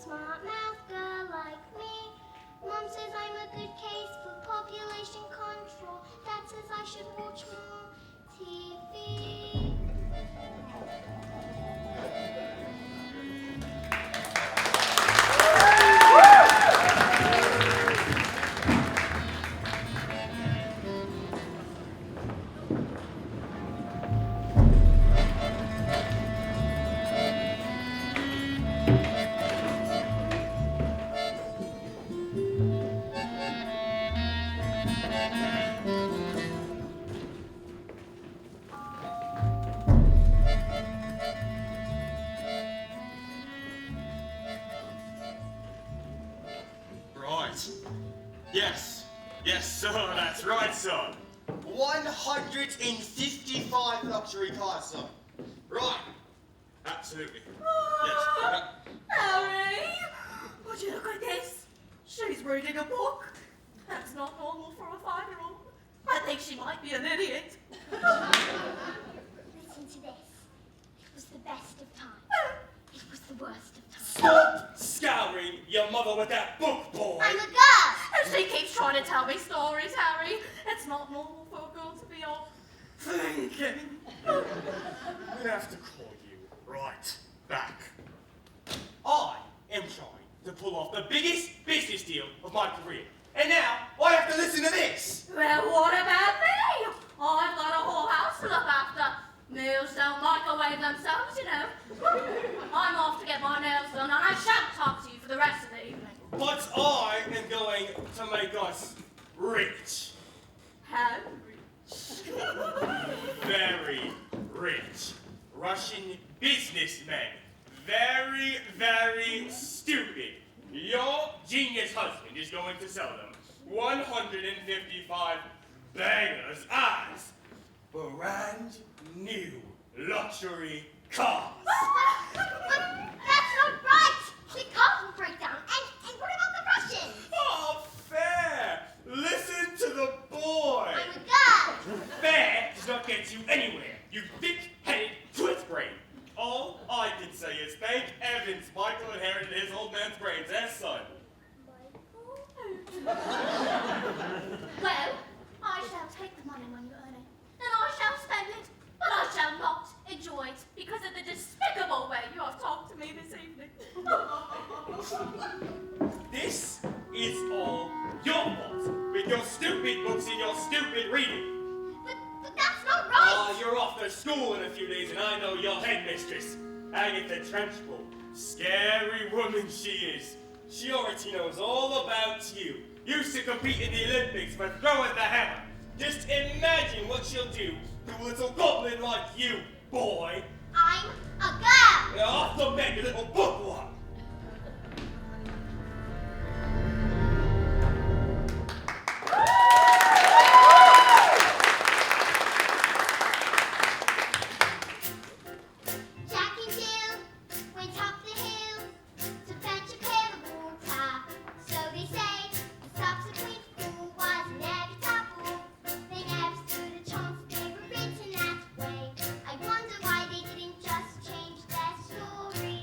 smart mouth girl like me. Mom says I'm a good case for population control. Dad says I should watch more TV. Yes, sir, that's right, sir. 155 luxury cars, sir. Right. Absolutely. Yes. Harry! Would you look at this? She's reading a book. That's not normal for a 5-year-old. I think she might be an idiot. Listen to this. It was the best of times. It was the worst of times. Stop scouring your mother with that book, boy. I'm a girl! And she keeps trying to tell me stories, Harry. It's not normal for a girl to be off thinking. I'm gonna have to call you right back. I am trying to pull off the biggest business deal of my career. And now, I have to listen to this. Well, what about me? I've got a whole house to look after. Meals don't microwave themselves, you know. I'm off to get my nails done, and I shan't talk to you for the rest of the evening. But I am going to make us rich. How rich? Very rich. Russian businessmen. Very, very stupid. Your genius husband is going to sell them 155 bangers as brand new luxury cars. But that's not right! The cars will break down. And what about the Russians? Oh, fair! Listen to the boy! I'm a girl! Fair does not get you anywhere, you thick-headed twit brain. All I can say is thank Evans Michael inherited his old man's brains as son. Well, I shall take the money when you earn it, and I shall spend it, but I shall not enjoy it because of the despicable way you have talked to me this evening. This is all your fault, with your stupid books and your stupid reading. But that's not right! You're off to school in a few days, and I know your headmistress, Agatha Trenchbull. Scary woman she is. She already knows all about you. Used to compete in the Olympics for throwing the hammer. Just imagine what she'll do to a little goblin like you, boy. I'm a girl! Now off the bed, you little bookworm. Jack and Jill went up the hill to fetch a pail of water. So they say the subsequent fall was inevitable. They never stood a chance, they were written that way. I wonder why they didn't just change their story.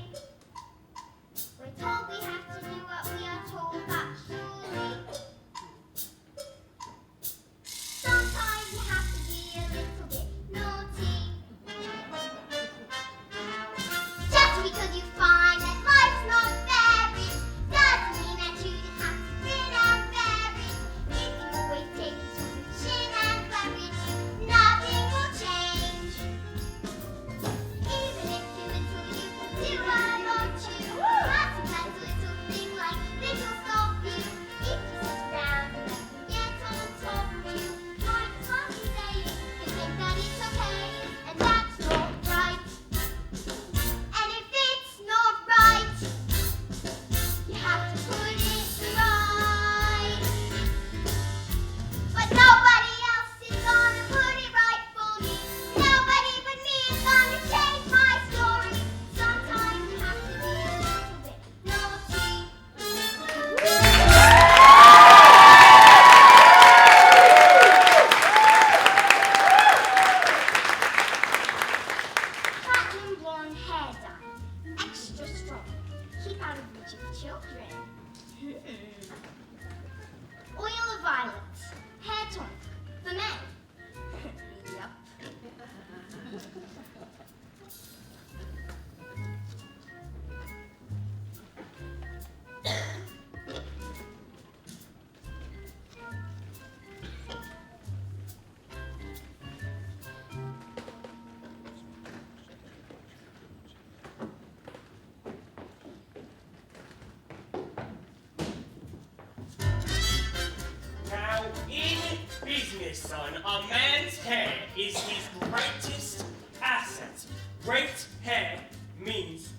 man's hair is his greatest asset. Great hair means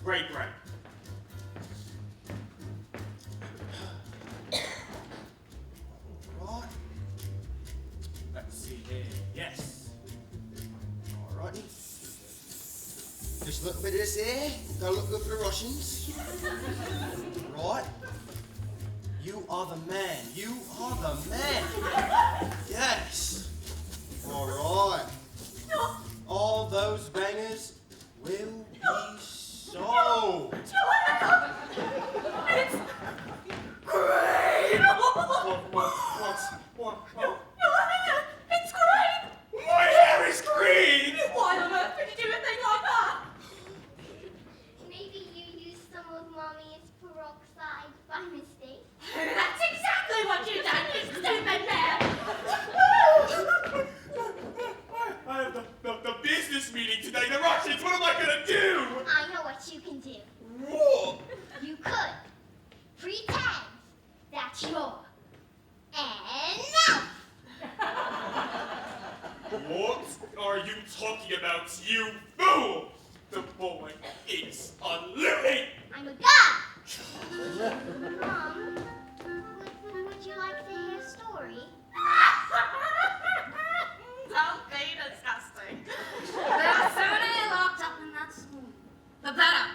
great rank. Right. Let's see here. Yes. Alrighty. Just a little bit of this here. Don't look good for the Russians. Right. You are the man. You are the man. Yes. Alright. All those bangers will be sold. It's great! What? Your hair, it's great! My hair is green! Why on earth would you do a thing like that? Maybe you used some of Mommy's peroxide by mistake. That's exactly what you done, you stupid man! I have the business meeting today. The Russians, what am I gonna do? I know what you can do. What? You could pretend that you're an elf. What are you talking about, you fool? The boy is a loony! I'm a god. Mom, would you like to hear a story? Don't be disgusting. The sooner you're locked up in that school, the better.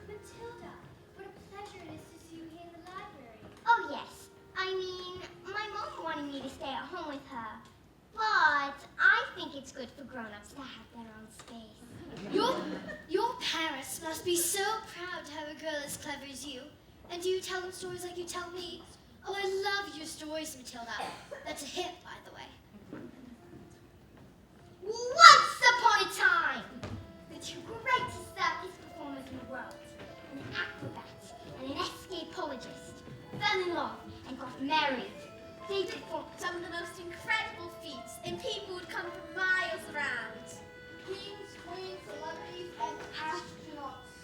Matilda, what a pleasure it is to see you here in the library. Oh, yes. I mean, my mom wanted me to stay at home with her. But I think it's good for grown-ups to have their own space. Your parents must be so proud to have a girl as clever as you. And do you tell them stories like you tell me? Oh, I love your stories, Matilda. That's a hit, by the way. Once upon a time, the two greatest circus performers in the world, an acrobat and an escapologist, fell in love and got married. They performed Some of the most incredible feats, and people would come from miles around. Kings, queens, celebrities, and astronauts.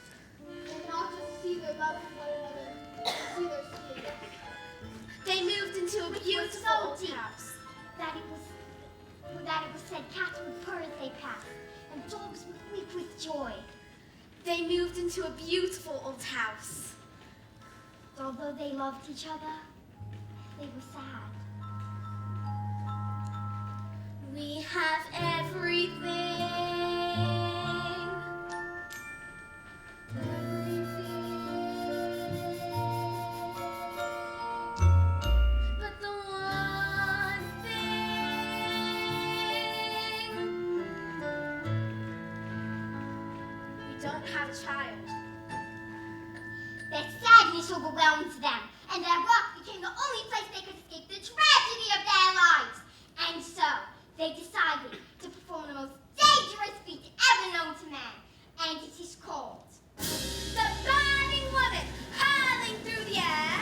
And not just see their love for one another, but see their skin. They moved into a beautiful so old deep house. that it was said cats would purr as they passed, and dogs would weep with joy. They moved into a beautiful old house. Although they loved each other, they were sad. We have everything. But the one thing we don't have a child. Their sadness overwhelmed them, and their rock became the only place they could escape the tragedy of their lives. And so, they decided to perform the most dangerous feat ever known to man, and it is called The burning woman hurling through the air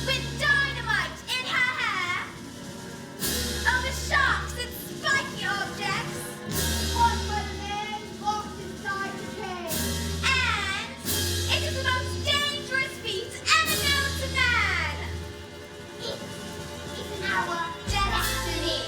with dynamite in her hair over sharks and spiky objects. One by the man locked inside the cave. And it is the most dangerous feat ever known to man. It is our destiny.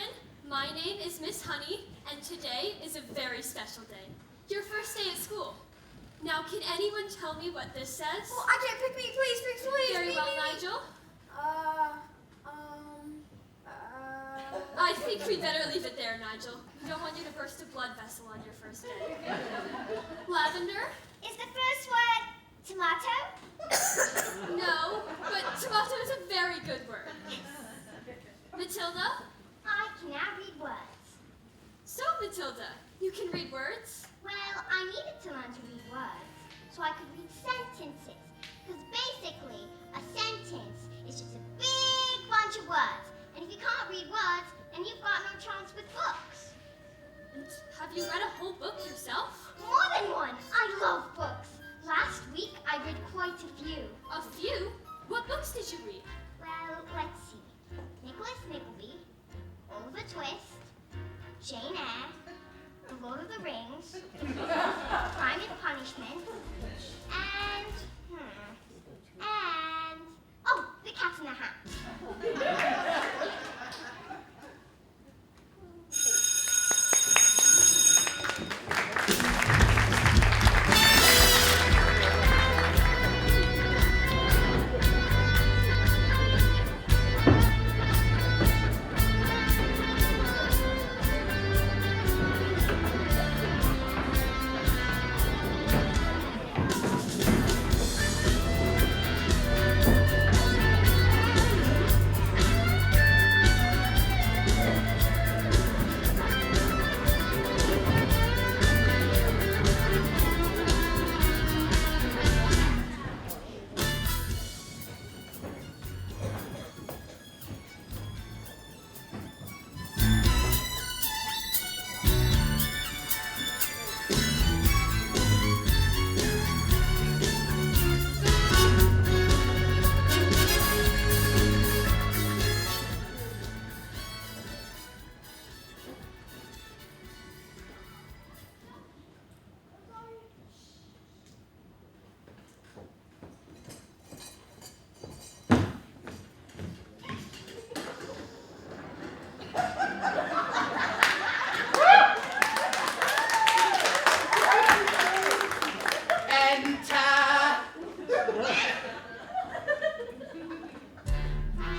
children, my name is Miss Honey, and today is a very special day. Your first day at school. Now, can anyone tell me what this says? Oh, I can't pick me, please. Very me, well, me, me. Nigel. Uh, I think we'd better leave it there, Nigel. We don't want you to burst a blood vessel on your first day. Lavender? Is the first word tomato? No, but tomato is a very good word. Matilda? I can now read words. So, Matilda, you can read words? Well, I needed to learn to read words so I could read sentences. Because basically, a sentence is just a big bunch of words. And if you can't read words, then you've got no chance with books. And have you read a whole book yourself? More than one. I love books. Last week, I read quite a few. A few? What books did you read? Well, let's see. Nicholas Nickleby, Oliver Twist, Jane Eyre, The Lord of the Rings, Crime and Punishment, and, oh, The Cat in the Hat.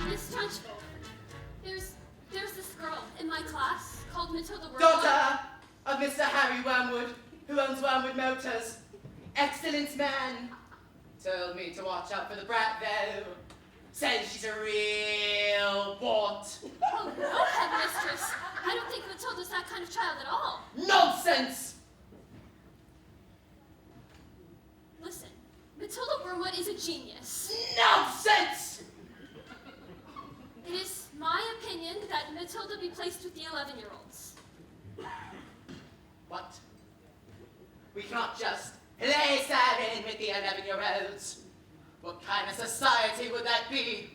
Miss Trunchbull, there's this girl in my class called Matilda Wormwood. Daughter of Mr. Harry Wormwood, who owns Wormwood Motors. Excellent man. Told me to watch out for the brat, though. Says she's a real bot. Oh, no, headmistress. I don't think Matilda's that kind of child at all. Nonsense! Listen, Matilda Wormwood is a genius. Nonsense! It is my opinion that Matilda be placed with the 11-year-olds. What? We cannot just place her in with the 11-year-olds. What kind of society would that be?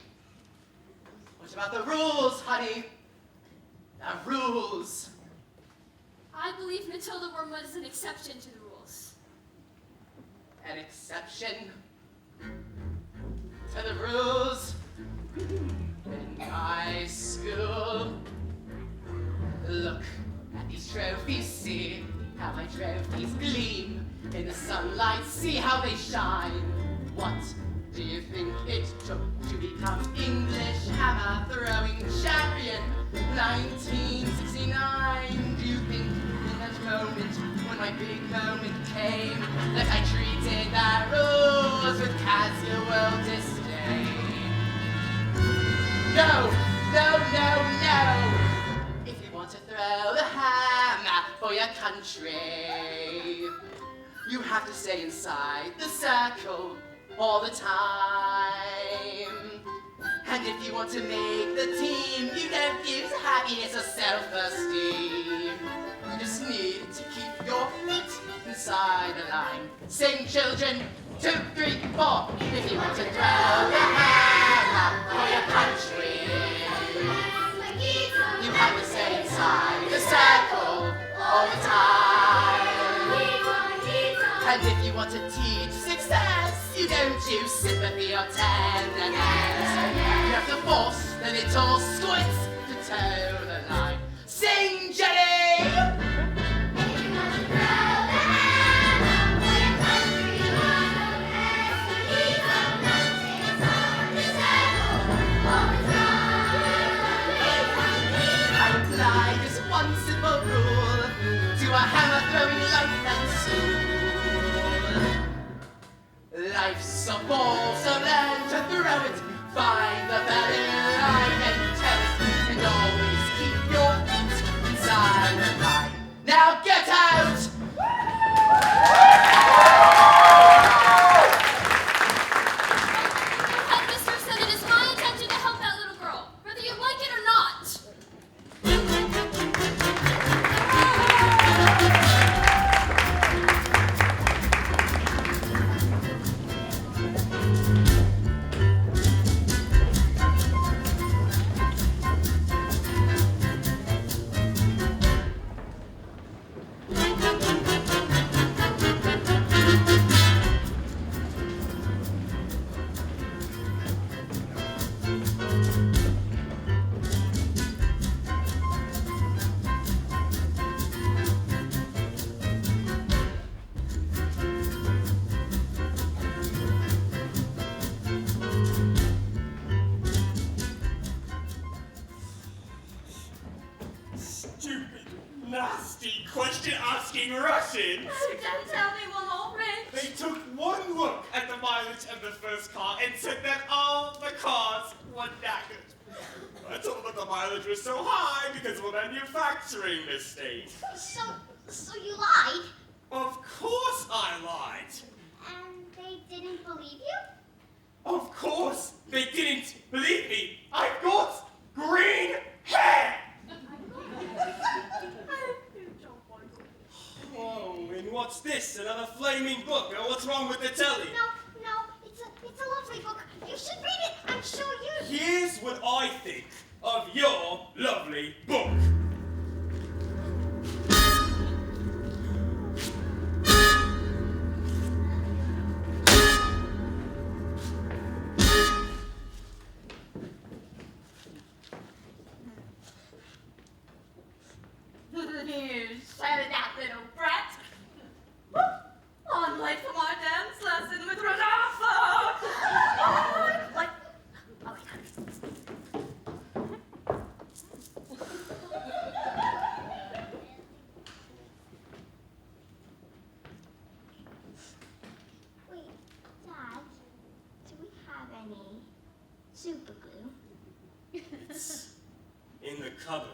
What about the rules, honey? The rules. I believe Matilda Wormwood is an exception to the rules. An exception to the rules in my school. Look at these trophies, see how my trophies gleam in the sunlight, see how they shine. What do you think it took to become English hammer throwing champion 1969? Do you think in that moment when my big moment came that I treated the rules with casual disdain? No, no, no, no! If you want to throw the hammer for your country, you have to stay inside the circle all the time. And if you want to make the team, you don't use happiness or self-esteem. You just need to keep your feet inside the line. Sing, children, 2, 3, 4. If you want to throw the hammer for your country, you have to stay inside the circle all the time. And if you want to teach success, you don't use sympathy or tenderness. You have to force the little squints to toe the line. one simple rule to a hammer-throwing life and school. Life's a ball, so learn to throw it. Find the better line and tell it. And always keep your feet inside the line. Now get out! Headmistress said it is my intention to help that little girl, whether you like it or not. Stupid, nasty, question-asking Russians! Oh, don't tell me one more, Rich. They took one look at the mileage of the first car and said that all the cars were knackered. I told them that the mileage was so high because of a manufacturing mistake. So you lied? Of course I lied. And they didn't believe you? Of course they didn't believe me. I've got green hair! Oh, and what's this? Another flaming book? Or what's wrong with the telly? No, it's a lovely book. You should read it. I'm sure you... Here's what I think of your lovely book. You shut it out, little brat. I'm late for my dance lesson with Rodolfo. What? Oh, Wait, Dad, do we have any super glue? In the cupboard.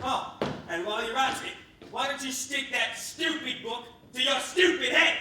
Oh, and while you're at it, why don't you stick that stupid book to your stupid head?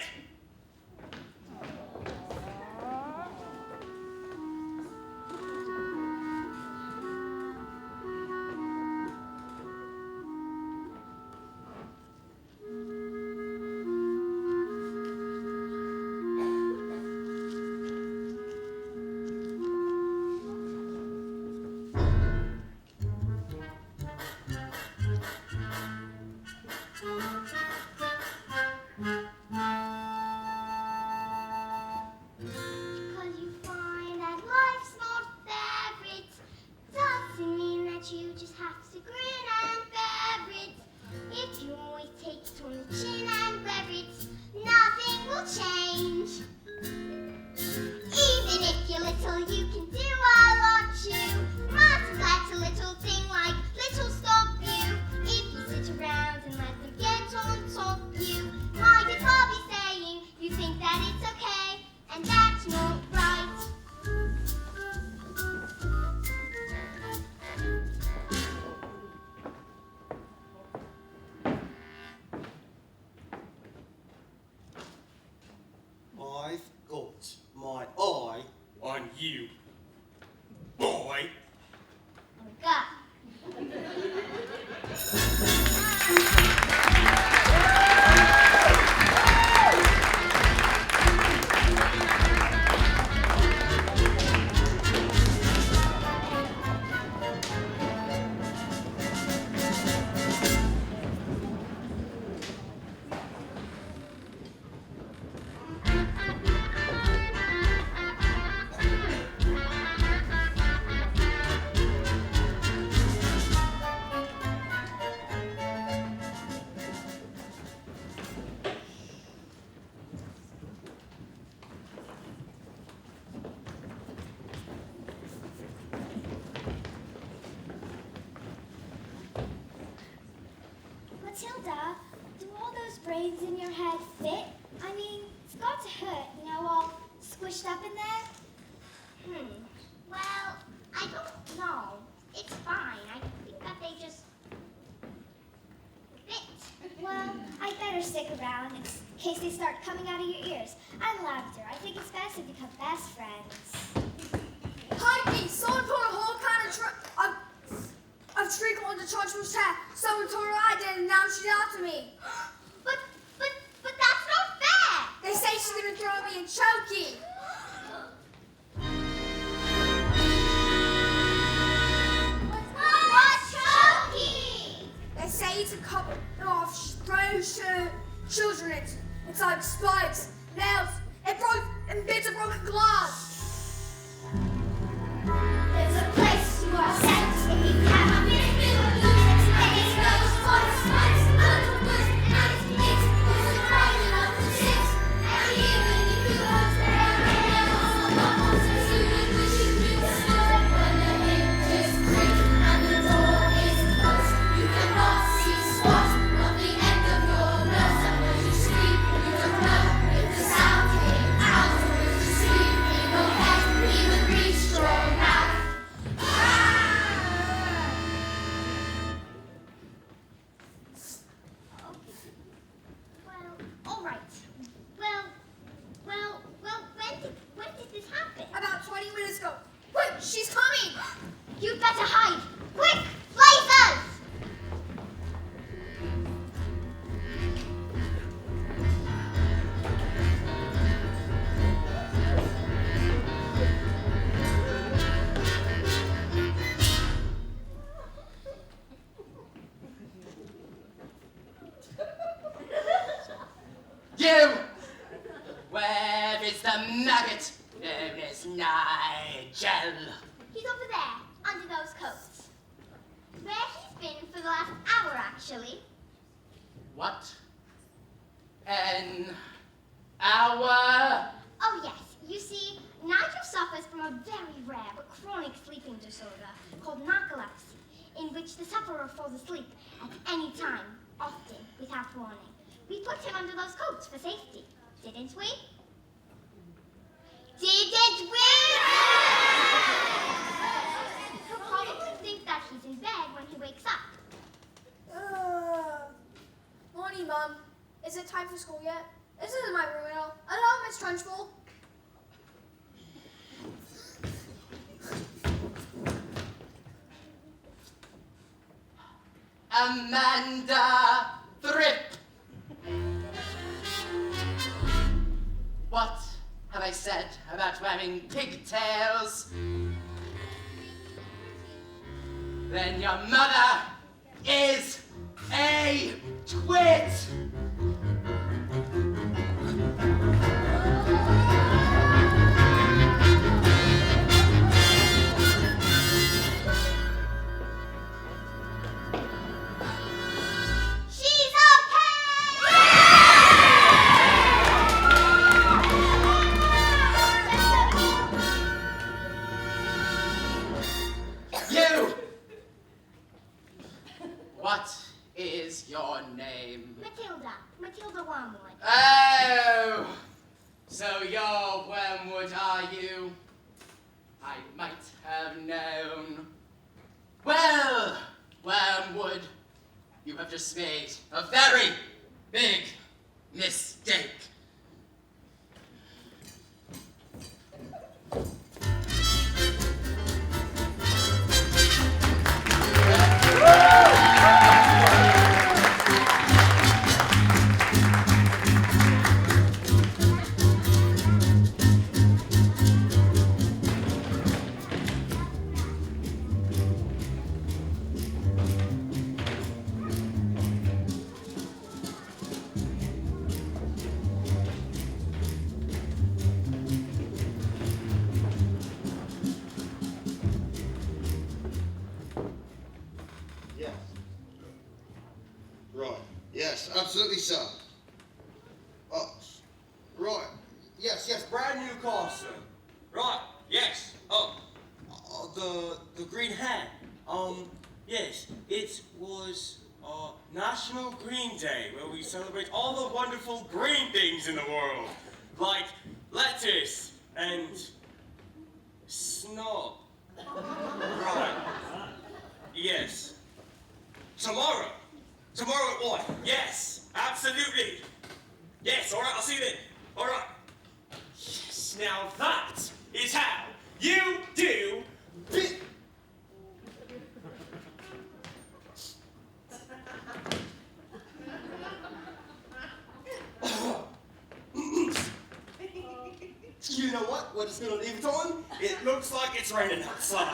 Matilda, do all those braids in your head fit? I mean, it's got to hurt, all squished up in there. Well, I don't know. It's fine. I think that they just fit. Well, I'd better stick around in case they start coming out of your ears. I loved her. I think it's best if you become best friends. Mikey, someone put a whole can of treacle into Trunchbull's hat. Someone told her I did, and now she's after me. But that's not fair. They say she's gonna throw me in Chokey. What's choking? They say it's a couple of children. It's like spikes, nails, and bits of broken glass. There's a place you are sent if you have been when did this happen? About 20 minutes ago. Quick, she's coming! You'd better hide. Quick, lasers! You! Where is the maggot known as Nigel? He's over there, under those coats. Where he's been for the last hour, actually. What? An hour? Oh, yes. You see, Nigel suffers from a very rare but chronic sleeping disorder called narcolepsy, in which the sufferer falls asleep at any time, often without warning. We put him under those coats for safety, didn't we? Didn't we? He'll probably think that he's in bed when he wakes up. Morning, Mom. Is it time for school yet? This isn't my room at all. Hello, Miss Trunchbull. Amanda Thripp. What have I said about wearing pigtails? Then your mother is a twit! She's okay! You! What is your name? Matilda Wormwood. Oh! So you're Wormwood, are you? I might have known. Well, Wormwood, you have just made a very big mistake. Yes. Right. Yes, absolutely so. Right. Yes, brand new car, sir. Right, yes. The green hat. Yes, it was, National Green Day, where we celebrate all the wonderful green things in the world, like lettuce and snot. Right. Yes. Tomorrow. Tomorrow at 1. Yes, absolutely. Yes, all right, I'll see you then. All right. Yes, now that is how you do You know what? We're just gonna leave it on. It looks like it's raining outside.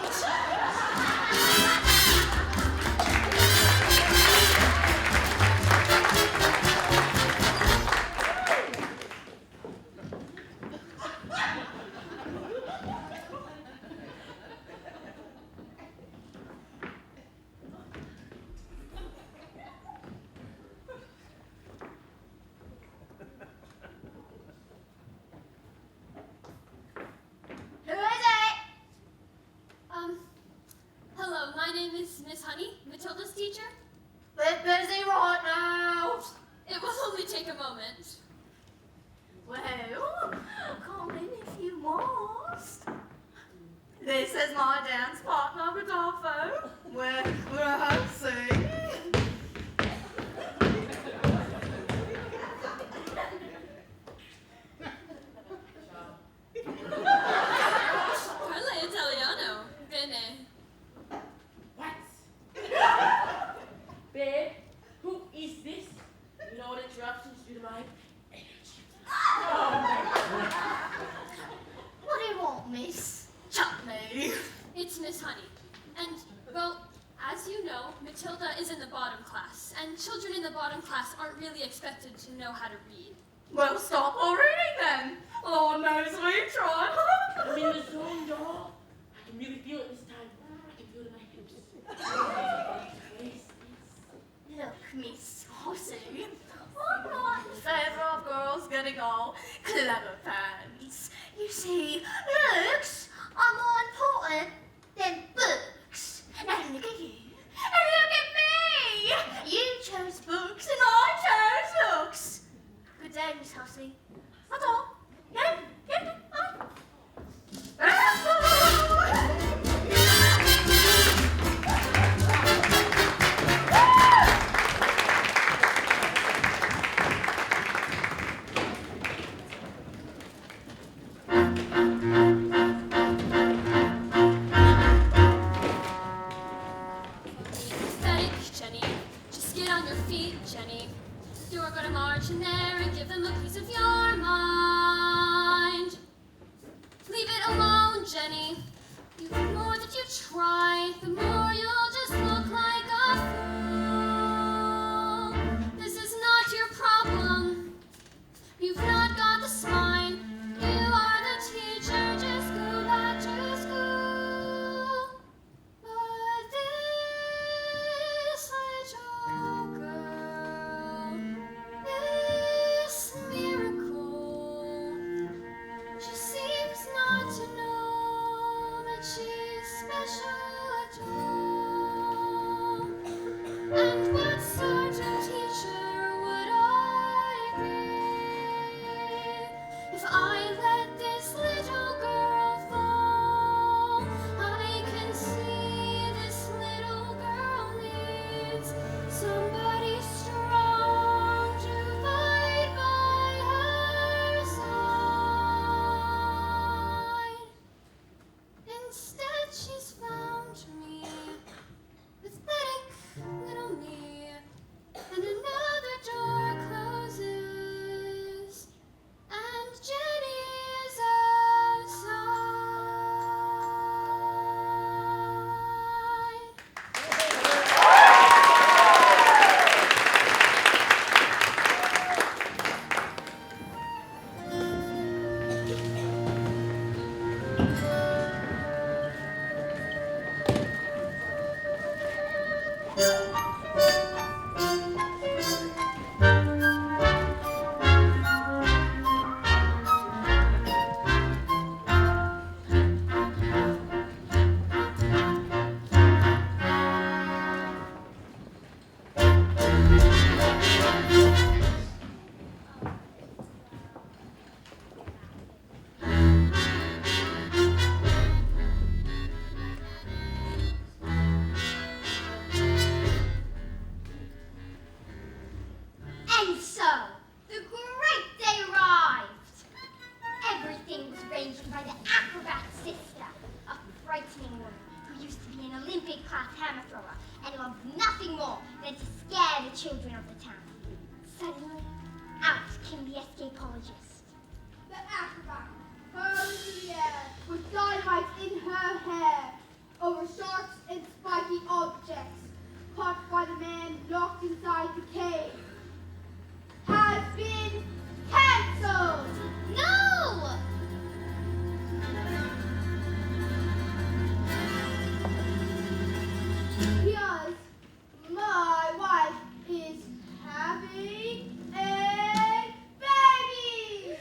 Who is it? Hello, my name is Miss Honey, Matilda's teacher. Bit busy right now. It will only take a moment. Well, come in if you must. This is my dance partner, Rodolfo. We're rehearsing. Parla Italiano. Bene. Babe, who is this? No interruptions due to my energy. What do you want, miss? Chutney. It's Miss Honey. And, well, as you know, Matilda is in the bottom class, and children in the bottom class aren't really expected to know how to read. Well, stop all reading then. Lord knows we tried. I'm in the zone, y'all. I can really feel it this time. I can feel it in my hips. Yes, yes. Look, Miss Horsey, I'm not in favour of girls getting all clever pants. You see, looks are more important than books. Now look at you, and look at me! You chose books and I chose looks. Good day, Miss Horsey. That's all. Get it? Get it? Pathetic, Jenny. Just get on your feet, Jenny. You're gonna march in there and give them a piece of your mind. Leave it alone, Jenny. The more that you try, the more you'll just look like a fool. This is not your problem. You've not got the spine. You are the teacher. Just go back to school. But this little girl, this miracle, she seems not to know that she's special at all. And what sort of teacher would I be if I let this little girl fall? I can see this little girl needs somebody strong to fight by her side. Instead, she's found me, pathetic little me. nothing more than to scare the children of the town. Suddenly, out came the escapologist. The acrobat hurled through the air with dynamite in her hair over sharp and spiky objects caught by the man locked inside the cave. Has been cancelled! No! Because my wife is having a baby!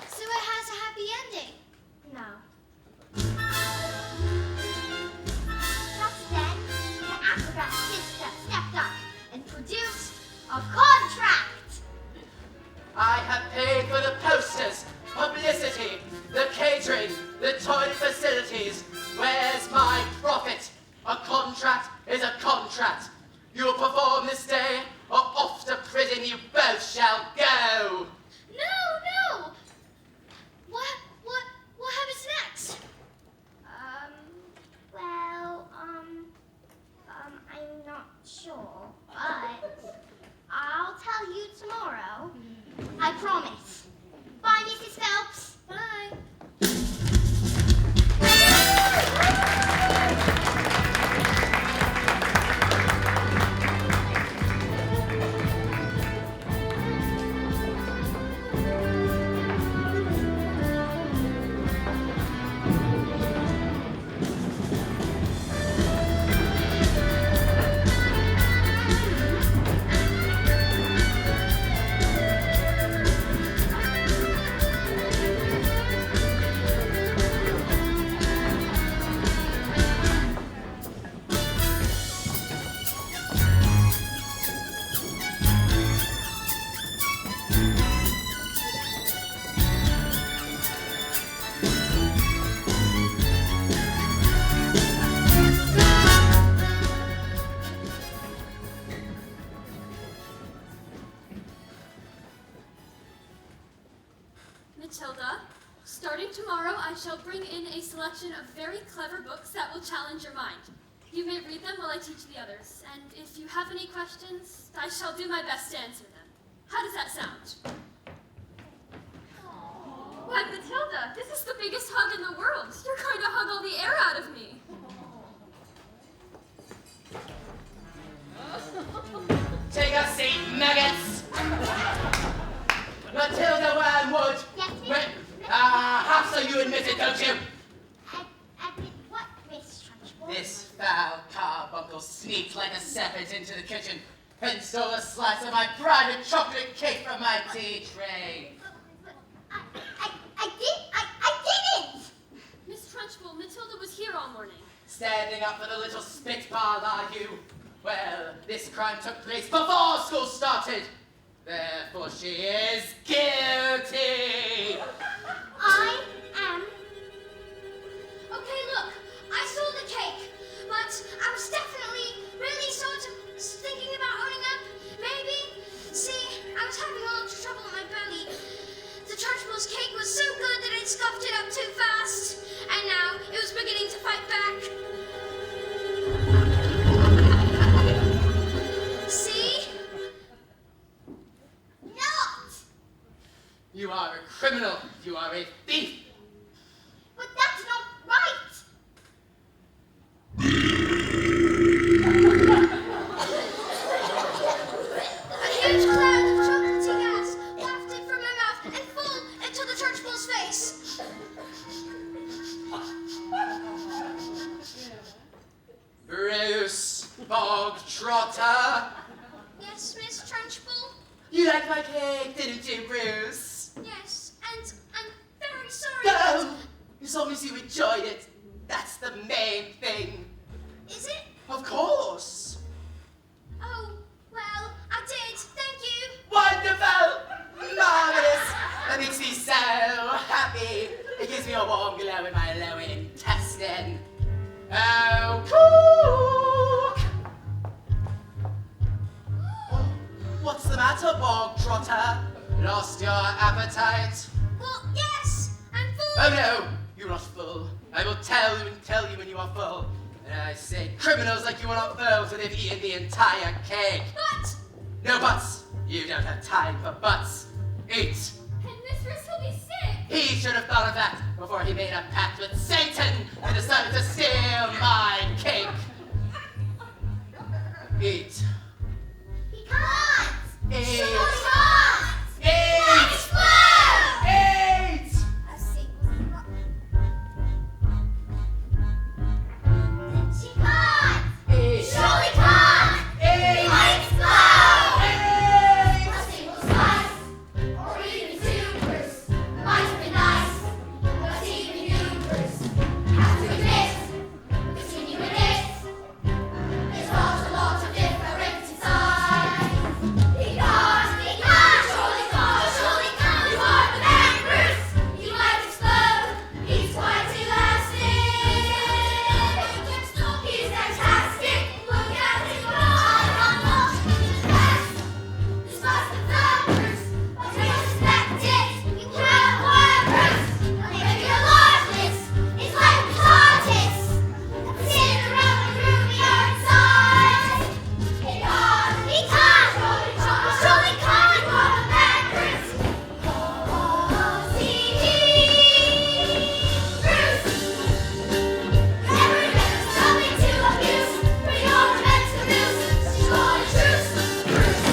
So it has a happy ending. No. Just then, the acrobat's sister stepped up and produced a contract. I have paid for the posters, publicity, the catering, the toilet facilities. Where's my profit? A contract is a contract. You'll perform this day, or off to prison you both shall go. No! What happens next? Well, I'm not sure, but I'll tell you tomorrow. I promise. Bye, Mrs. Phelps. Bye. Matilda, starting tomorrow, I shall bring in a selection of very clever books that will challenge your mind. You may read them while I teach the others, and if you have any questions, I shall do my best to answer them. How does that sound? Why, Matilda, this is the biggest hug in the world. You're going to hug all the air out of me. Take a seat, maggots. Matilda Wormwood. Yes, miss. Half so you admit it, don't you? Admit what, Miss Trunchbull? This foul carbuncle sneaked like a serpent into the kitchen and stole a slice of my private chocolate cake from my tea tray. I didn't! Miss Trunchbull, Matilda was here all morning. Standing up for the little spitball, are you? Well, this crime took place before school started. Therefore, she is guilty. I am. Okay, look, I stole the cake, but I was definitely really sort of thinking about owning up. Maybe. See, I was having a lot of trouble in my belly. The Trunchbull's cake was so good that I'd scoffed it up too fast, and now it was beginning to fight back. See? Not! You are a criminal. You are a thief. But that's not right! A huge cloud of chocolatey gas wafted from my mouth and full into the Trunchbull's face. Bruce Bogtrotter. Yes, Miss Trunchbull? You liked my cake, didn't you, Bruce? Yes, and I'm very sorry. No! As long as you enjoyed it, that's the main thing. Is it? Of course. Oh, well, I did. Thank you. Wonderful! Marvelous! That makes me so happy. It gives me a warm glow in my lower intestine. Oh, cook! Oh, what's the matter, Bog Trotter? Lost your appetite? Well, yes, I'm full. Oh no, you're not full. I will tell you when you are full. And I say, criminals like you are not fools, so they've eaten the entire cake. But, No buts. You don't have time for buts. Eat. and Mistress will be sick. He should have thought of that before he made a pact with Satan and decided to steal my cake. Eat. He can't! Eat. Surely can't! Eat. Explode! Eat. I've seen She can't! Eat. Surely can't! He might explode! Eat. A single slice, or even two, Bruce, might have been nice, but even you, Bruce, have to admit, continuing it, there's not a lot of difference inside. He can't, surely can't, you are the man, Bruce, he might explode, he's quite elastic, he's fantastic, look at him go, I'm not fast. This must have done, Bruce, but we suspect it. You can't work, Bruce. Maybe you're lifeless. It's like the TARDIS. Sitting around the room you're inside. He can't, surely can't. You are the man, Bruce. Bruce. Never remember something to abuse. For your revenge to lose. You are a truce, Bruce.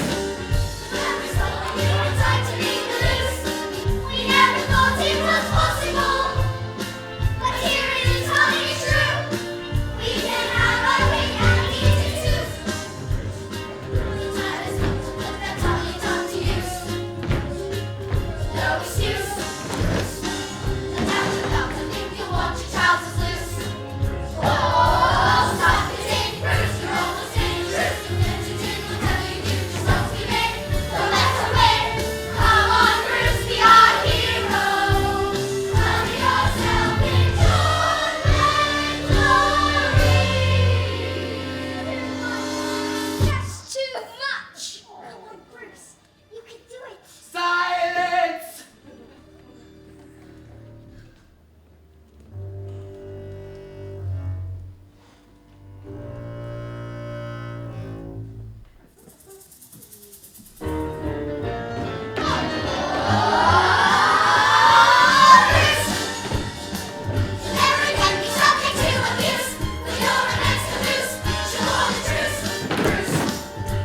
Every song you were tied to leave you loose. We never thought it was possible. But here it is, telling you true. We can have our cake and eat it too. The time has come to put that tongue to use. No excuse. The doubt's about to think you want your trousers loose. Oh, stop it in, Bruce. You're almost in truth. The things you did will tell you just don't give in. No matter where. Come on, Bruce, be our hero. Cover yourself in joy and glory. That's too much. Come on, Bruce. You can do it. Silence. Never can be subject to abuse. But you're an ex-abuse. She'll hold the truce. Bruce.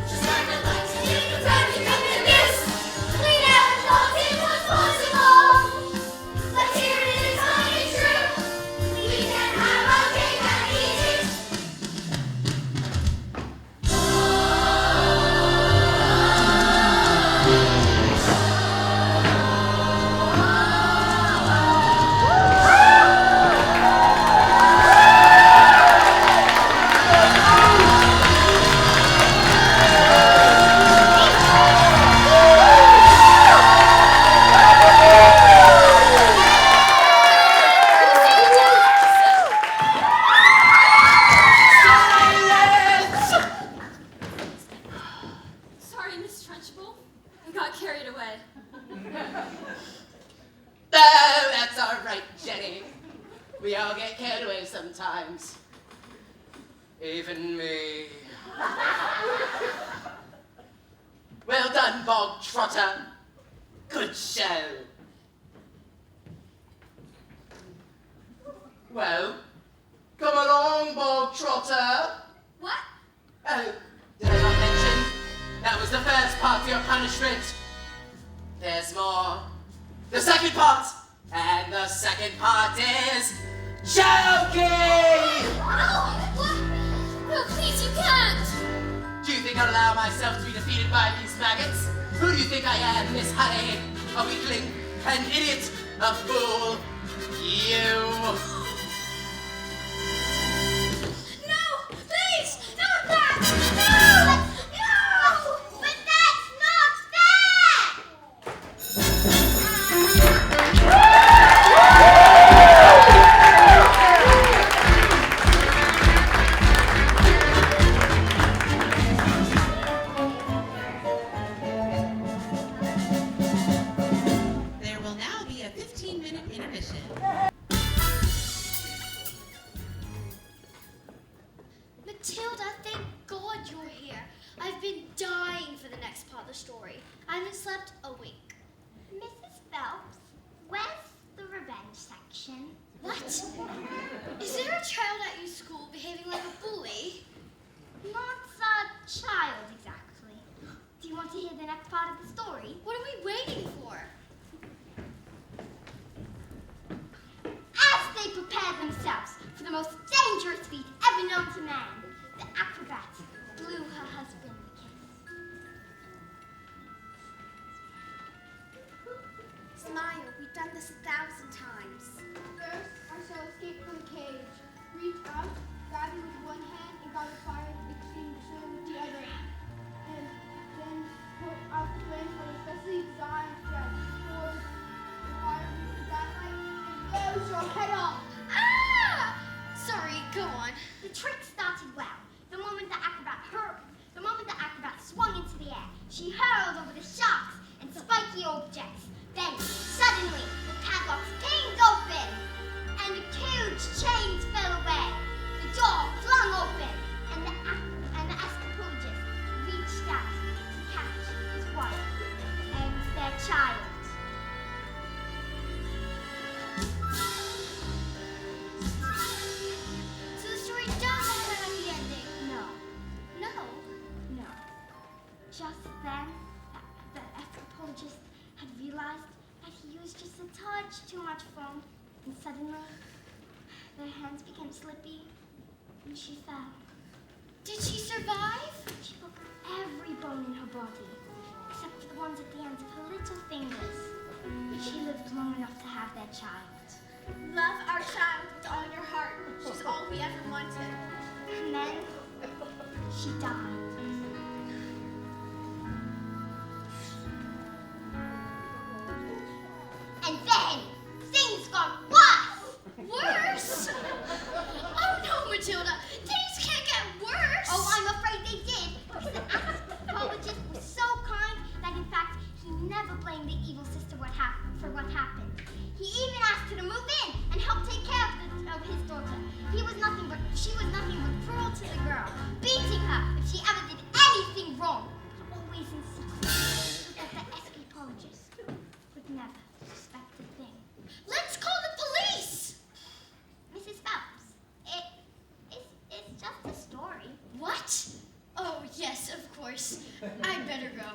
Just learn to like to think of her becoming abuse. We never thought it was possible. But here it is, only true. We can have our cake and eat it. Sorry, Miss Trunchbull. I got carried away. Oh, that's all right, Jenny. We all get carried away sometimes. Even me. Well done, Bog Trotter. Good show. Well, come along, Bog Trotter. What? Oh, did I not mention? That was the first part of your punishment. There's more. The second part. And the second part is choking! No, please, you can't. Do you think I'll allow myself to be defeated by these maggots? Who do you think I am, Miss Honey? A weakling? An idiot? A fool? You? No, please, not that. No, no, but that's not There will now be a 15-minute intermission. Matilda, thank God you're here. I've been dying for the next part of the story. I haven't slept a wink. Mrs. Phelps, where's the revenge section? What? Is there a child at your school behaving like a bully? Not a child, exactly. Do you want to hear the next part of the story? What are we waiting for? As they prepared themselves for the most dangerous feat ever known to man, the acrobat blew her husband a kiss. Smile, we've done this 1,000 times. First, I shall escape from the cage. Reach out, grab him with one hand, and grab a fire extinguisher with the other. And then put out the flames on a specially designed thread. For the fire reaches that height and blows your head off. Ah! Sorry, go on. The trick started well. The moment the acrobat swung into the air, she hurled over the sharks and spiky objects. Then, suddenly, the padlocks pinged open, and the huge chains fell away. The door flung open, and the escapologist reached out to catch his wife and their child. So the story does have a happy ending. No. No. No. Just then, the escapologist had realized that he used just a touch too much foam, and suddenly, their hands became slippy, and she fell. Did she survive? She broke every bone in her body, except for the ones at the ends of her little fingers. She lived long enough to have their child. Love our child with all your heart. She's all we ever wanted. And then, she died. And then, things got worse! Worse? Oh no, Matilda. Things can't get worse. Oh, I'm afraid they did, because the anthropologist was so kind that in fact he never blamed the evil sister for what happened. He even asked her to move in and help take care of his daughter. She was nothing but cruel to the girl, beating her if she ever did anything wrong, but always in secret, so that the escapologist would never suspect a thing. Let's call the police. Mrs. Phelps, it's just a story. What? Oh, yes, of course. I'd better go.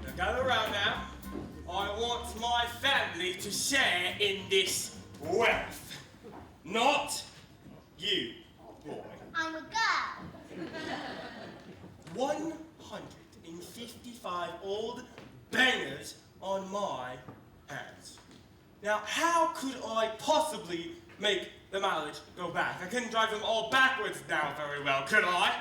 Now gather around now. I want my family to share in this wealth. Not you, boy. I'm a girl. 155 old bangers on my hands. Now, how could I possibly make the mileage go back? I couldn't drive them all backwards now very well, could I?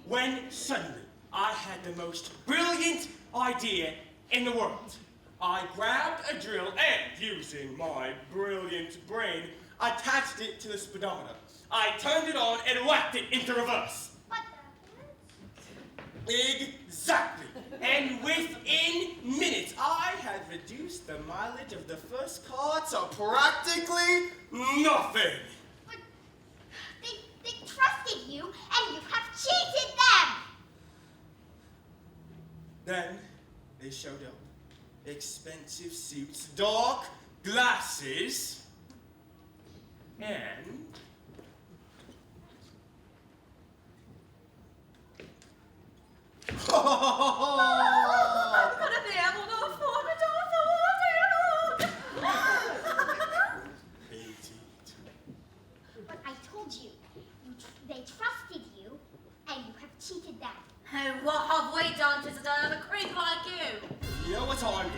When suddenly I had the most brilliant idea in the world. I grabbed a drill and, using my brilliant brain, attached it to the speedometer. I turned it on and whacked it into reverse. What Exactly. And within minutes, I had reduced the mileage of the first car to practically nothing. But they trusted you, and you have cheated them. Then they showed up. Expensive suits, dark glasses, and I'm gonna be able to afford a door for But I told you, they trusted you, and you have cheated them. And what have we done to deserve a creep like you? You know what I'm going to do?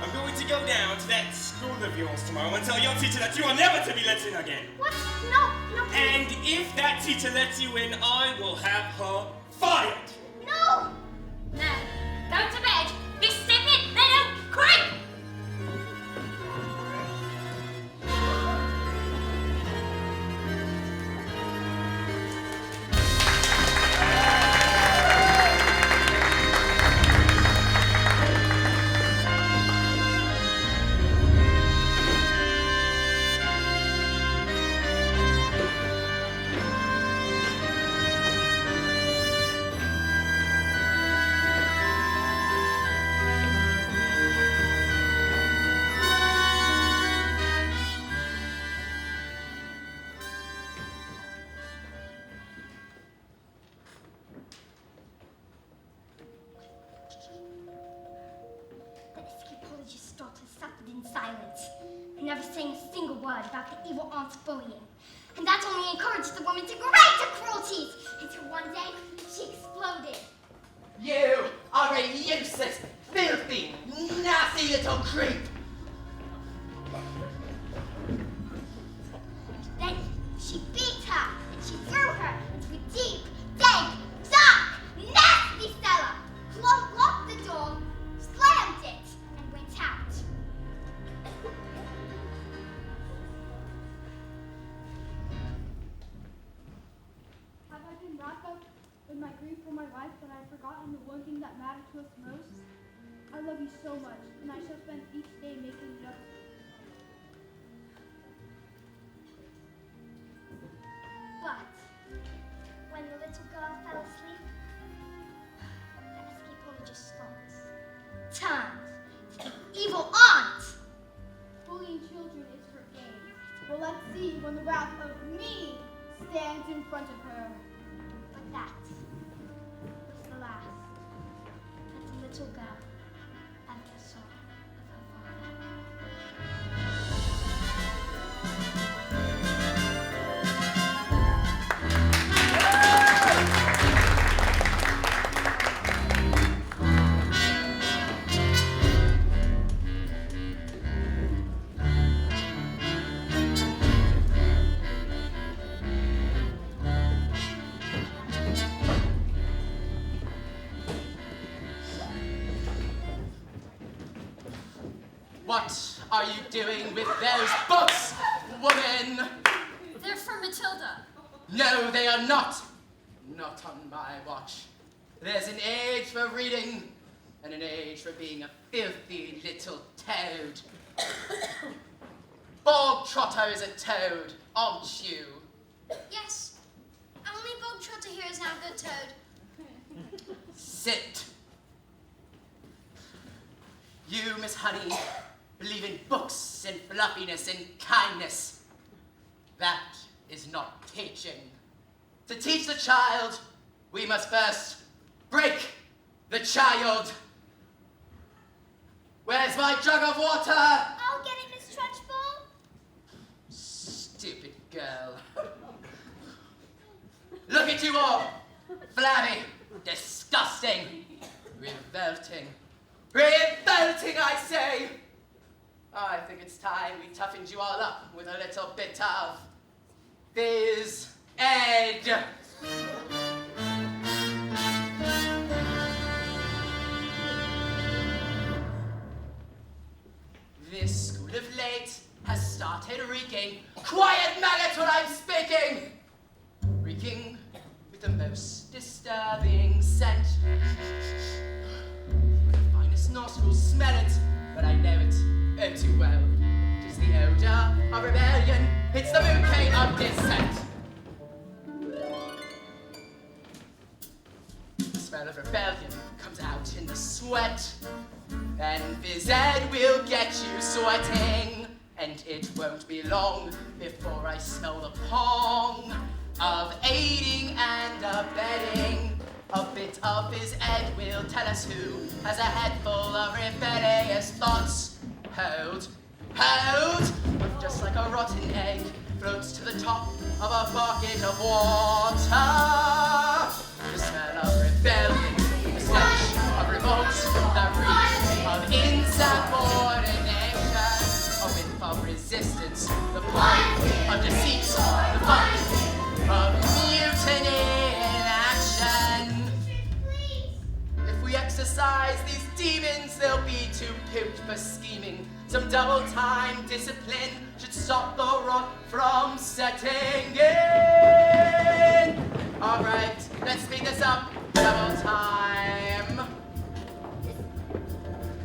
I'm going to go down to that school of yours tomorrow and tell your teacher that you are never to be let in again. What? No, no. And if that teacher lets you in, I will have her fired. No! Now, go to bed, this stupid little creep! The escapologist's daughter suffered in silence, never saying a single word about the evil aunt's bullying. And that only encouraged the woman to greater cruelties, until one day she exploded. You are a useless, filthy, nasty little creep! Then she beat her, and she threw her into a deep, dank, dark, nasty cellar, locked the door, slammed it, and went out. Have I been wrapped up in my grief for my life that I've forgotten the one thing that mattered to us most? I love you so much, and I shall spend each day making it up. But when the little girl fell asleep, the escapologist's thoughts turned to the evil aunt. Bullying children is her aim. Well, let's see when the wrath of me stands in front of her. But that was the last that the little girl ever saw of her father. What are you doing with those books, woman? They're from Matilda. No, they are not. Not on my watch. There's an age for reading and an age for being a filthy little toad. Bog Trotter is a toad, aren't you? Yes. Only Bog Trotter here is now a good toad. Sit. You, Miss Honey, believe in books and fluffiness and kindness. That is not teaching. To teach the child, we must first break the child. Where's my jug of water? I'll get it, Miss Trunchbull. Stupid girl. Look at you all. Flabby, disgusting, revolting. Revolting, I say! I think it's time we toughened you all up with a little bit of phys ed. This school of late has started reeking. Quiet, maggots, when I'm speaking! Reeking with the most disturbing scent. With the finest nostrils smell it, but I know it oh too well. 'Tis the odor of rebellion, it's the bouquet of dissent. The smell of rebellion comes out in the sweat, and phys ed will get you sweating. And it won't be long before I smell the pong of aiding and abetting. A bit of phys ed will tell us who has a head full of rebellious thoughts. Hold, just like a rotten egg floats to the top of a bucket of water. The smell of rebellion, the stench of revolt, the reek of insubordination, a whiff of resistance, the point of deceit, the funk of mutiny in action. If we exercise these demons, they'll be too pimped for scheming. Some double-time discipline should stop the rot from setting in. All right, let's speed this up. Double time.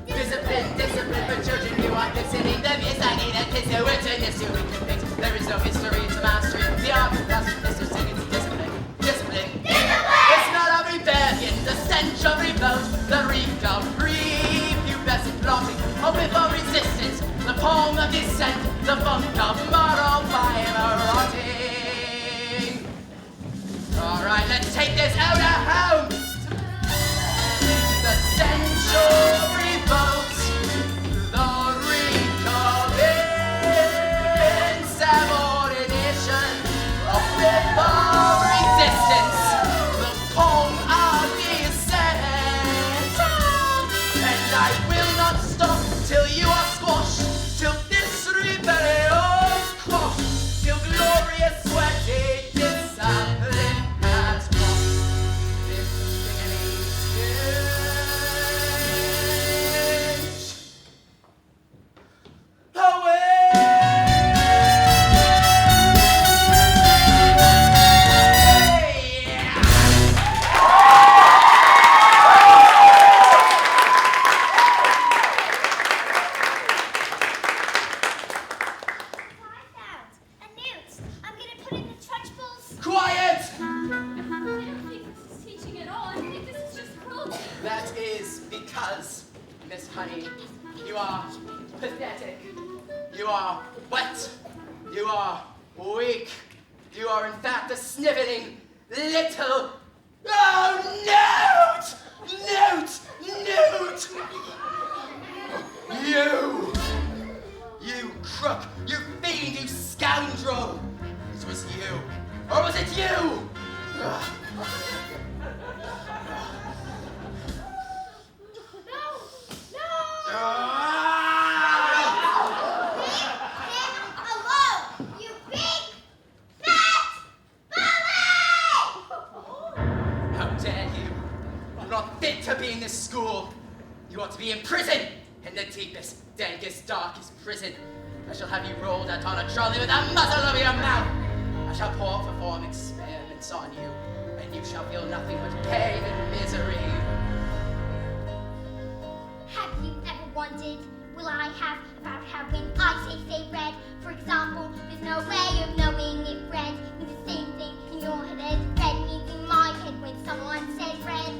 Discipline for children who are listening. The is I need a kiss, no witness to reconvict. There is no mystery to mastery. The art of Mr. Singing discipline. The smell of rebellion, the stench of revolt, the reek of prepubescent plotting, a whiff of resistance, the palm of dissent, the funk of moral fiber rotting. All right, let's take this out of home. The stench of revolt, the reek of insubordination, a whiff of resistance, the palm of dissent. And I will not stop till you are squashed, till this rebellion quashed, till glorious sweaty discipline has lost this stinging stench away. A newt. I'm gonna put in the Trunchbulls. Quiet! I don't think this is teaching at all. I think this is just cruelty. That is because, Miss Honey, you are pathetic. You are wet. You are weak. You are in fact a sniveling little... Oh, Newt! Newt! Newt! You crook! You fiend! You scoundrel! It was you. Or was it you? Alone, you big, fat bully! How dare you? You're not fit to be in this school. You ought to be in prison, in the deepest, dankest, darkest prison. I shall have you rolled out on a trolley with a muzzle over your mouth. I shall perform experiments on you, and you shall feel nothing but pain and misery. Have you ever wondered, will I have about how when I say red, for example, there's no way of knowing if red means the same thing in your head as red means in my head when someone says red?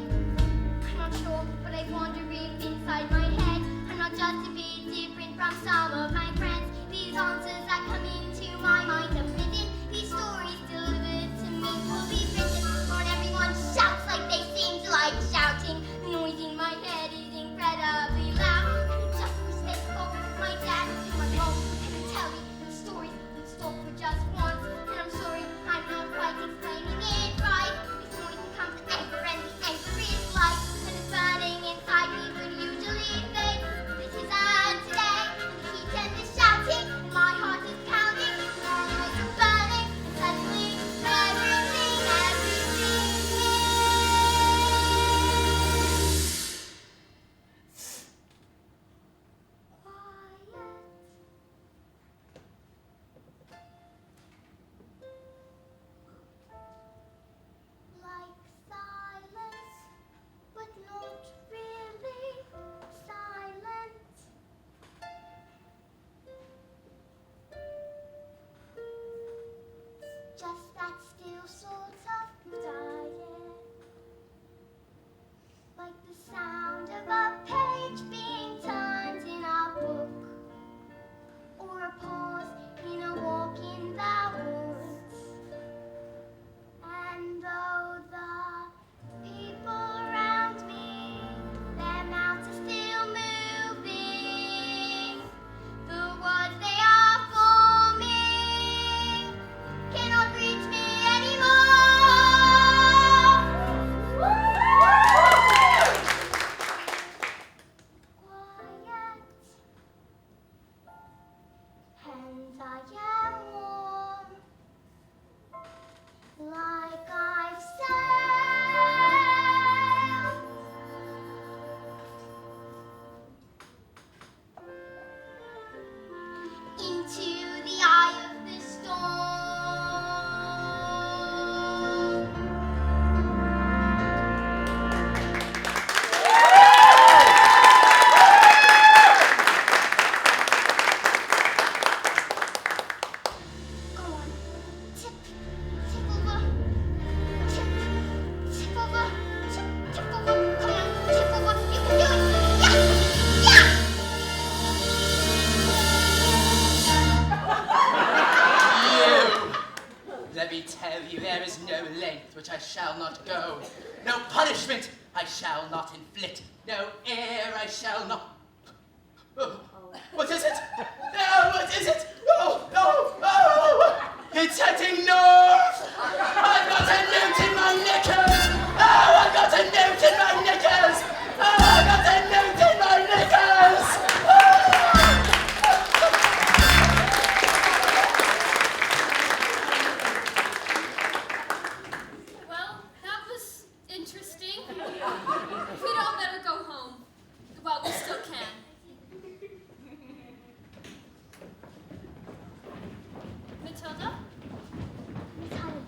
I'm not sure, but I wonder if inside my head I'm not just a bit different from some of my friends. These answers that come into my mind a million length which I shall not go. No punishment I shall not inflict. No air I shall not... Oh, what is it? Oh, what is it? Oh, oh, oh! It's heading north! I've got a note in my knickers! Oh, I've got a note in my knickers! Oh, I've got a note in my knickers! Well, that was interesting. We'd all better go home while we still can. Matilda? Miss Honey,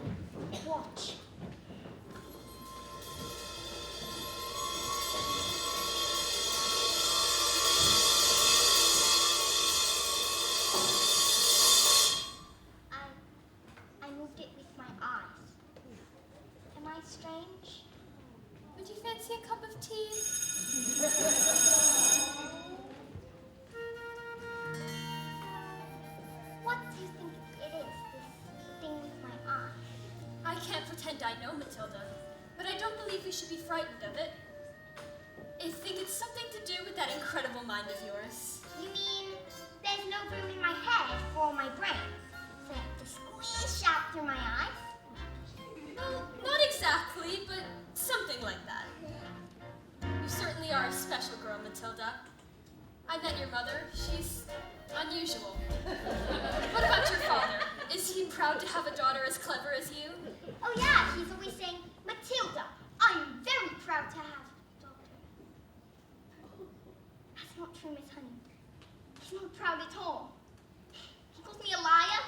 watch. I moved it with my eyes. Am I strange? Would you fancy a cup of tea? What do you think it is, this thing with my eye? I can't pretend I know, Matilda, but I don't believe we should be frightened of it. I think it's something to do with that incredible mind of yours. You mean there's no room in my head for my brain? So I have to squish out through my eyes? Well, not exactly, but something like that. You certainly are a special girl, Matilda. I met your mother. She's unusual. What about your father? Is he proud to have a daughter as clever as you? Oh yeah, he's always saying, Matilda, I am very proud to have a daughter. That's not true, Miss Honey. He's not proud at all. He calls me a liar,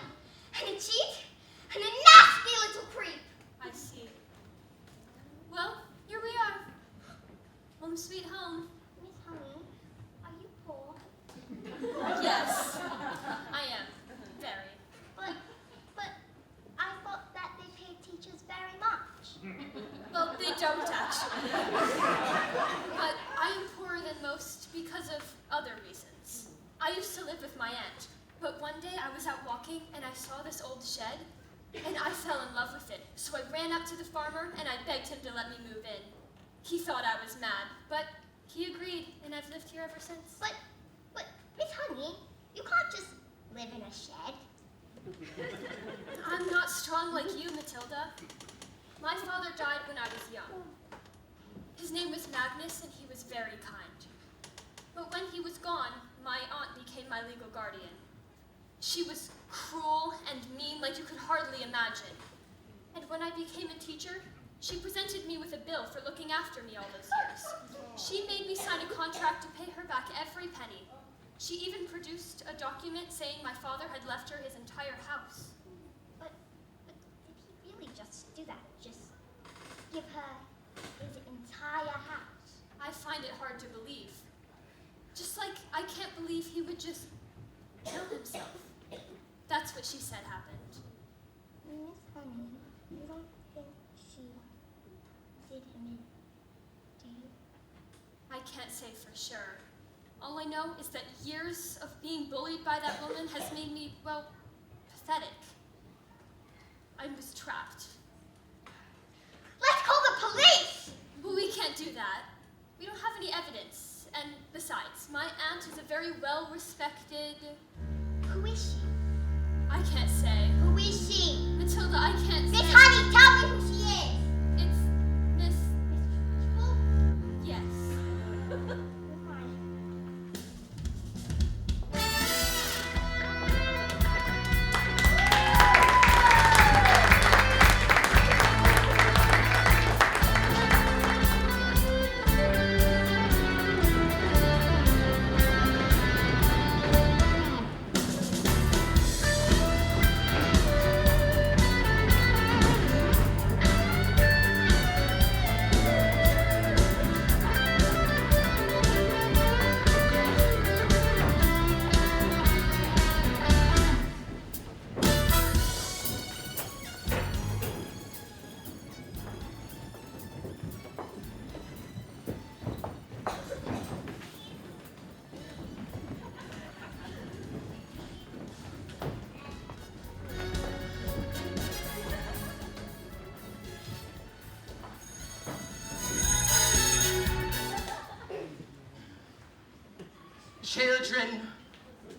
and a cheat, and a nasty little creep. I see. Well, here we are. Home sweet home. Miss Honey, are you poor? Yes, I am. Very. But I thought that they paid teachers very much. Well, they don't actually. But I am poorer than most because of other reasons. I used to live with my aunt, but one day I was out walking and I saw this old shed, and I fell in love with it. So I ran up to the farmer and I begged him to let me move in. He thought I was mad, but he agreed, and I've lived here ever since. But, Miss Honey, you can't just live in a shed. I'm not strong like you, Matilda. My father died when I was young. His name was Magnus, and he was very kind. But when he was gone, my aunt became my legal guardian. She was cruel and mean like you could hardly imagine. And when I became a teacher, she presented me with a bill for looking after me all those years. She made me sign a contract to pay her back every penny. She even produced a document saying my father had left her his entire house. But did he really just do that? Just give her his entire house? I find it hard to believe. Just like I can't believe he would just kill himself. That's what she said happened. Miss Honey, you don't think she did him in, do you? I can't say for sure. All I know is that years of being bullied by that woman has made me, well, pathetic. I was trapped. Let's call the police! But we can't do that. We don't have any evidence. And besides, my aunt is a very well-respected... Who is she? I can't say. Who is she? Matilda, I can't Miss say. Honey, tell me who she is! It's Miss... Miss Trunchbull? Yes.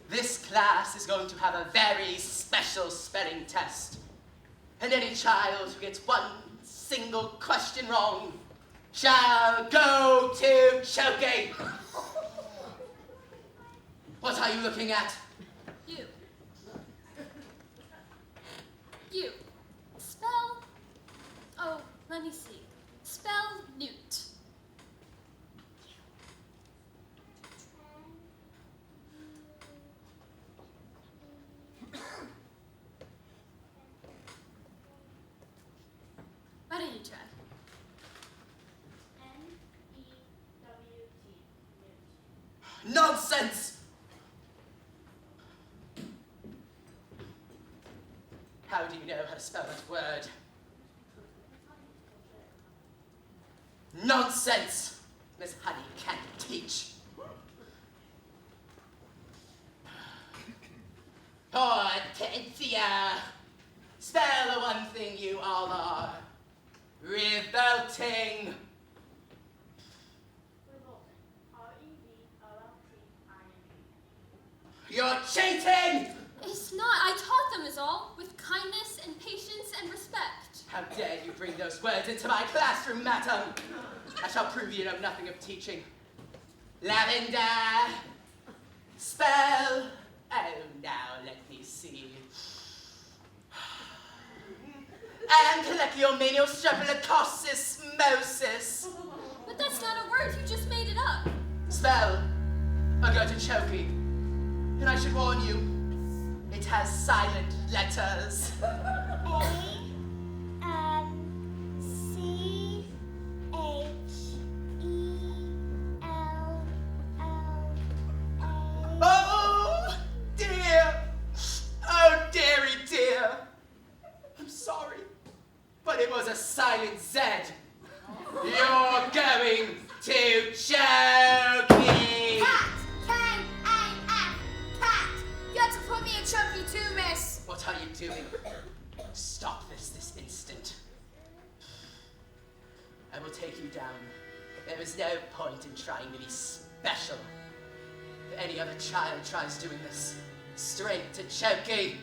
This class is going to have a very special spelling test. And any child who gets one single question wrong shall go to choking. What are you looking at? You. You. Spell. Oh, let me see. Spell newt. Why don't you try? N-E-W-T. Nonsense! How do you know how to spell that word? Nonsense! Miss Honey can't teach. Hortensia! Spell the one thing you all are. Revolting! Revolting. R-E-V-O-L-T-I-N-G. You're cheating! It's not. I taught them is all, with kindness and patience and respect. How dare you bring those words into my classroom, madam? I shall prove you know nothing of teaching. Lavender. Spell. Oh, now let me see. Ankylomeneostrepilocossis mosis. But that's not a word. You just made it up. Spell. Or go to choky. And I should warn you, it has silent letters. A-M-C-H-E-L-L-A. Oh, dear. Oh, dearie dear. I'm sorry, but it was a silent Z. You're going to choky. Cat! K-A-F! Cat! You had to put me in choky too, miss. What are you doing? Stop this instant. I will take you down. There is no point in trying to be special. If any other child tries doing this, straight to choky.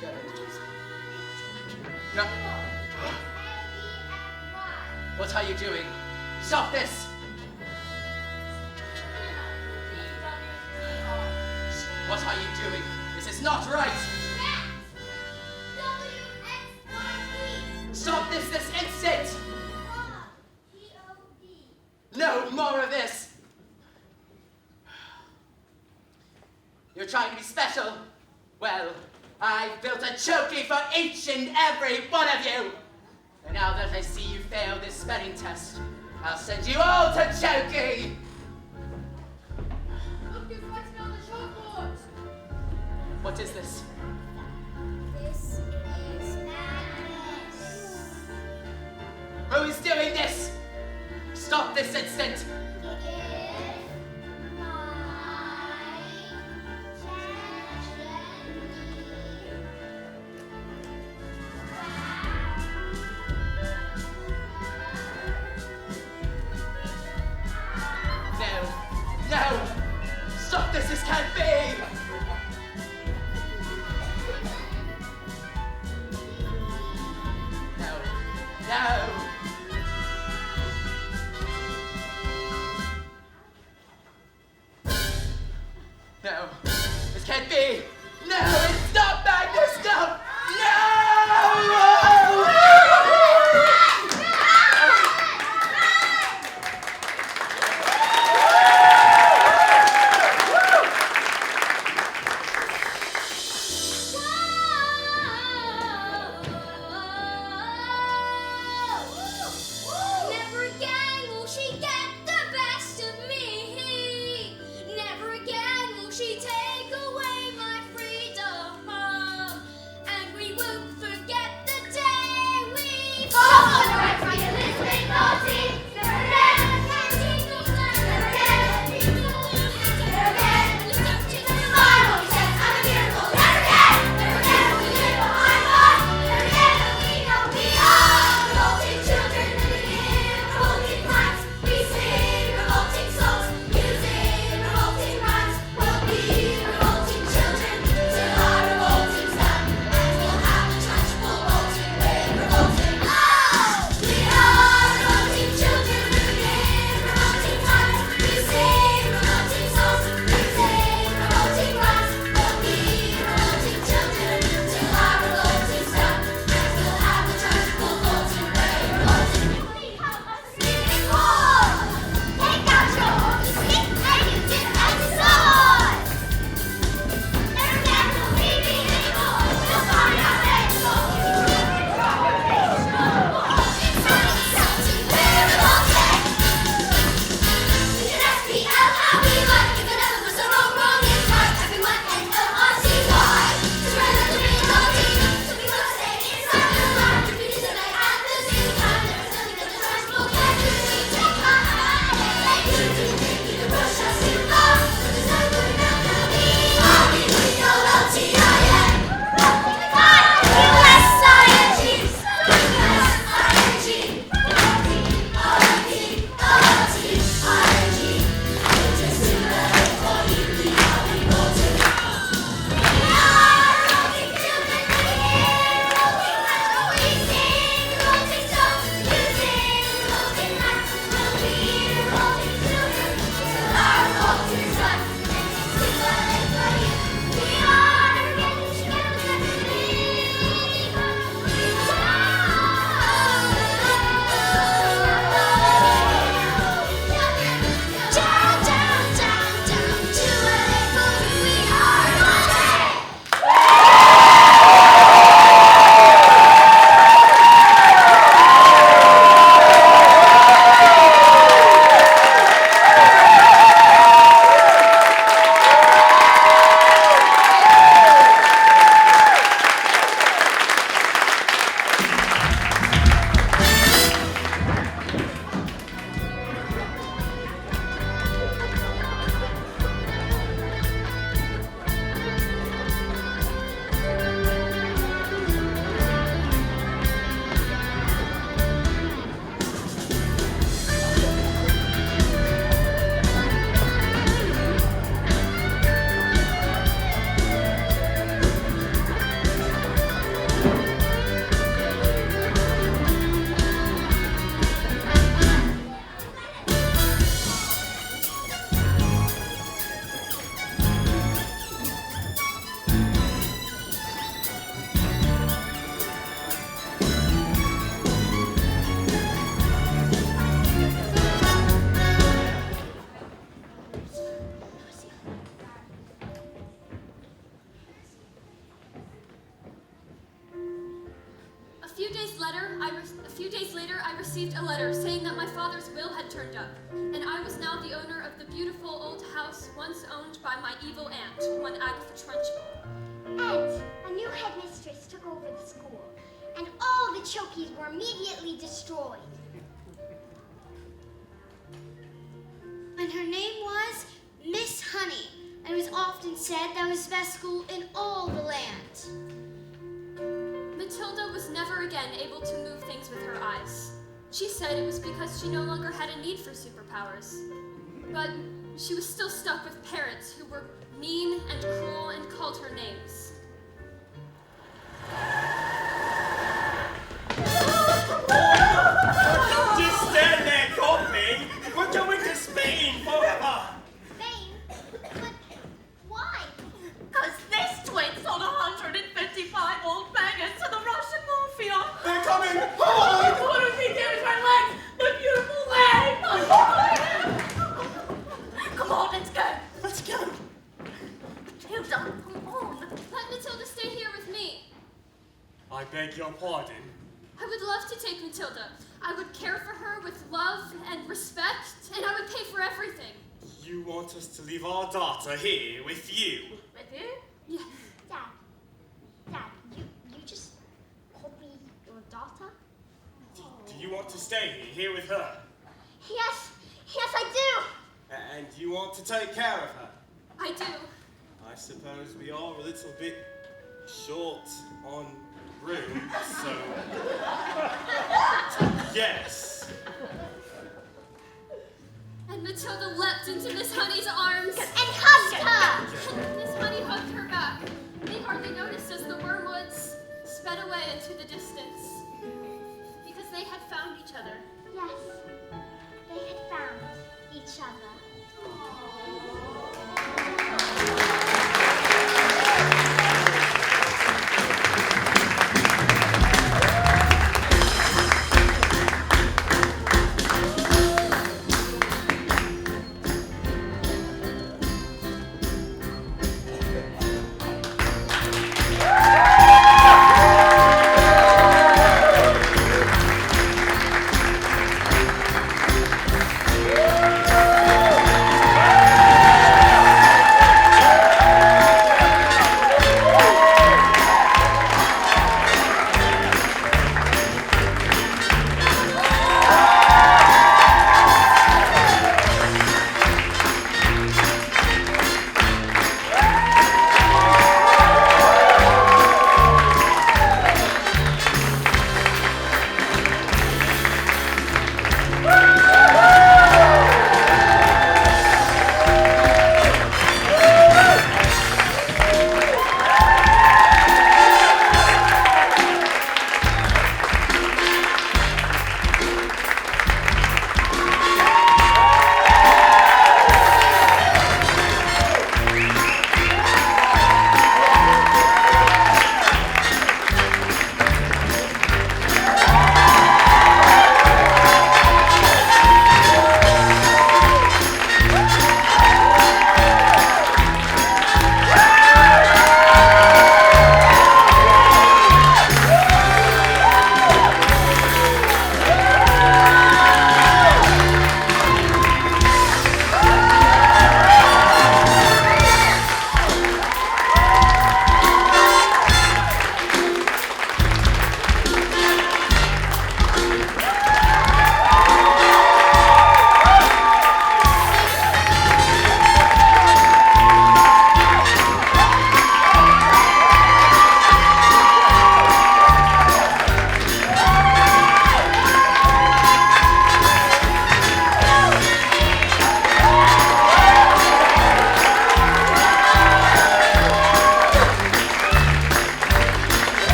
Go ahead. No. A-E-F-Y. What are you doing? Stop this! What are you doing? This is not right! Cat. W-X-Y-E. Stop this instant! Pod. P-O-D. No more of this! You're trying to be special? Well, I've built a choky for each and every one of you! And now that I see you fail this spelling test, I'll send you all to choky! Look, there's writing on the chalkboard. What is this? This is madness. Who is doing this? Stop this instant! If my No! Stop this! This can't be! No! No! This can't be! No! It's not Magnus! No! days later, I received a letter saying that my father's will had turned up, and I was now the owner of the beautiful old house once owned by my evil aunt, one Agatha Trunchbull. And a new headmistress took over the school, and all the Chokies were immediately destroyed. And her name was Miss Honey, and it was often said that was the best school in all the land. Matilda was never again able to move things with her eyes. She said it was because she no longer had a need for superpowers. But she was still stuck with parents who were mean and cruel and called her names. Just stand there, coughing. We're going to Spain forever. Spain? But why? Because this twin sold 155 old bangers to the Russian mafia. They're coming! Hide! What does he do with my legs? My beautiful legs! Come on, let's go. Let's go! Matilda, come on. Let Matilda stay here with me. I beg your pardon. I would love to take Matilda. I would care for her with love and respect, and I would pay for everything. You want us to leave our daughter here with you? With you? Yes. Dad, you just called me your daughter? Do you want to stay here with her? Yes, I do. And you want to take care of her? I do. I suppose we are a little bit short on room, so... yes. And Matilda leapt into Miss Honey's arms. And hugged her. And Miss Honey hugged her back. They hardly noticed as the wormwoods sped away into the distance, because they had